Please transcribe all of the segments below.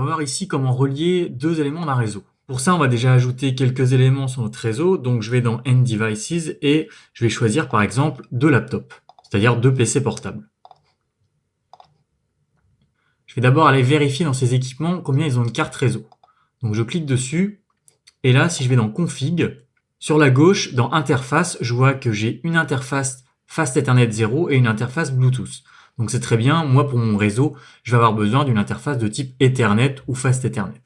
va voir ici comment relier deux éléments d'un réseau. Pour ça, on va déjà ajouter quelques éléments sur notre réseau. Donc, je vais dans End Devices et je vais choisir par exemple deux laptops, c'est-à-dire deux PC portables. Je vais d'abord aller vérifier dans ces équipements combien ils ont une carte réseau. Donc, je clique dessus et là, si je vais dans Config, sur la gauche, dans Interface, je vois que j'ai une interface Fast Ethernet 0 et une interface Bluetooth. Donc c'est très bien, moi pour mon réseau, je vais avoir besoin d'une interface de type Ethernet ou Fast Ethernet.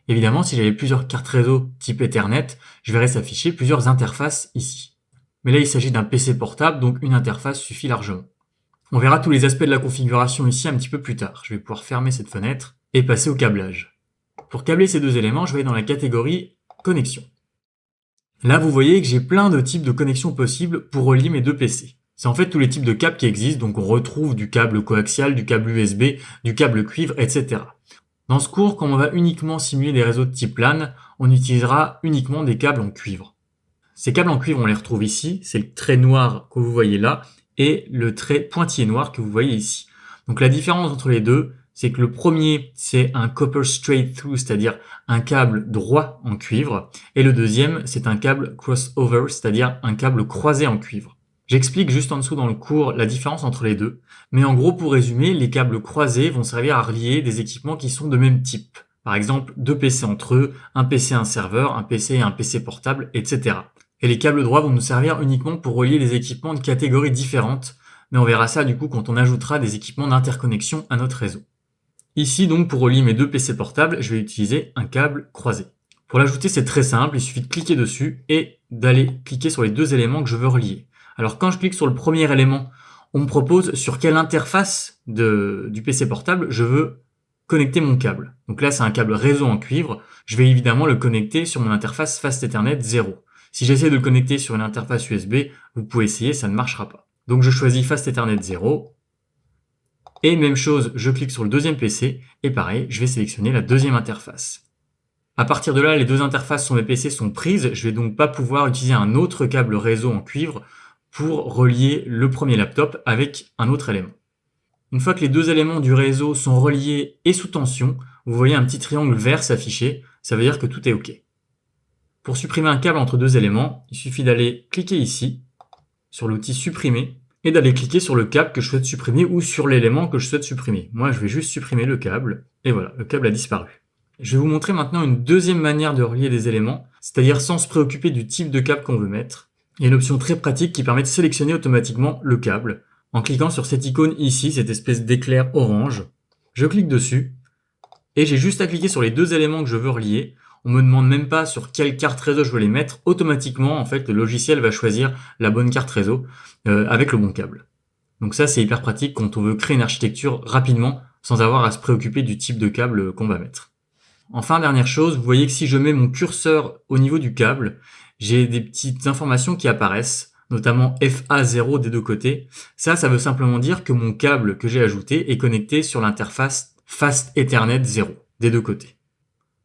Évidemment, si j'avais plusieurs cartes réseau type Ethernet, je verrais s'afficher plusieurs interfaces ici. Mais là, il s'agit d'un PC portable, donc une interface suffit largement. On verra tous les aspects de la configuration ici un petit peu plus tard. Je vais pouvoir fermer cette fenêtre et passer au câblage. Pour câbler ces deux éléments, je vais aller dans la catégorie Connexion. Là, vous voyez que j'ai plein de types de connexions possibles pour relier mes deux PC. C'est en fait tous les types de câbles qui existent, donc on retrouve du câble coaxial, du câble USB, du câble cuivre, etc. Dans ce cours, quand on va uniquement simuler des réseaux de type LAN, on utilisera uniquement des câbles en cuivre. Ces câbles en cuivre, on les retrouve ici, c'est le trait noir que vous voyez là, et le trait pointillé noir que vous voyez ici. Donc la différence entre les deux, c'est que le premier, c'est un copper straight through, c'est-à-dire un câble droit en cuivre, et le deuxième, c'est un câble crossover, c'est-à-dire un câble croisé en cuivre. J'explique juste en dessous dans le cours la différence entre les deux, mais en gros, pour résumer, les câbles croisés vont servir à relier des équipements qui sont de même type. Par exemple, deux PC entre eux, un PC et un serveur, un PC et un PC portable, etc. Et les câbles droits vont nous servir uniquement pour relier des équipements de catégories différentes, mais on verra ça du coup quand on ajoutera des équipements d'interconnexion à notre réseau. Ici donc, pour relier mes deux PC portables, je vais utiliser un câble croisé. Pour l'ajouter, c'est très simple, il suffit de cliquer dessus et d'aller cliquer sur les deux éléments que je veux relier. Alors quand je clique sur le premier élément, on me propose sur quelle interface du PC portable je veux connecter mon câble. Donc là, c'est un câble réseau en cuivre, je vais évidemment le connecter sur mon interface Fast Ethernet 0. Si j'essaie de le connecter sur une interface USB, vous pouvez essayer, ça ne marchera pas. Donc je choisis Fast Ethernet 0. Et même chose, je clique sur le deuxième PC, et pareil, je vais sélectionner la deuxième interface. À partir de là, les deux interfaces sur mes PC sont prises, je vais donc pas pouvoir utiliser un autre câble réseau en cuivre pour relier le premier laptop avec un autre élément. Une fois que les deux éléments du réseau sont reliés et sous tension, vous voyez un petit triangle vert s'afficher, ça veut dire que tout est OK. Pour supprimer un câble entre deux éléments, il suffit d'aller cliquer ici, sur l'outil supprimer, et d'aller cliquer sur le câble que je souhaite supprimer ou sur l'élément que je souhaite supprimer. Moi, je vais juste supprimer le câble, et voilà, le câble a disparu. Je vais vous montrer maintenant une deuxième manière de relier des éléments, c'est-à-dire sans se préoccuper du type de câble qu'on veut mettre. Il y a une option très pratique qui permet de sélectionner automatiquement le câble. En cliquant sur cette icône ici, cette espèce d'éclair orange, je clique dessus, et j'ai juste à cliquer sur les deux éléments que je veux relier. On me demande même pas sur quelle carte réseau je veux les mettre. Automatiquement, en fait, le logiciel va choisir la bonne carte réseau avec le bon câble. Donc ça, c'est hyper pratique quand on veut créer une architecture rapidement sans avoir à se préoccuper du type de câble qu'on va mettre. Enfin, dernière chose, vous voyez que si je mets mon curseur au niveau du câble, j'ai des petites informations qui apparaissent, notamment FA0 des deux côtés. Ça veut simplement dire que mon câble que j'ai ajouté est connecté sur l'interface Fast Ethernet 0 des deux côtés.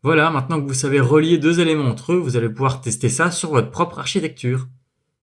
Voilà, maintenant que vous savez relier deux éléments entre eux, vous allez pouvoir tester ça sur votre propre architecture.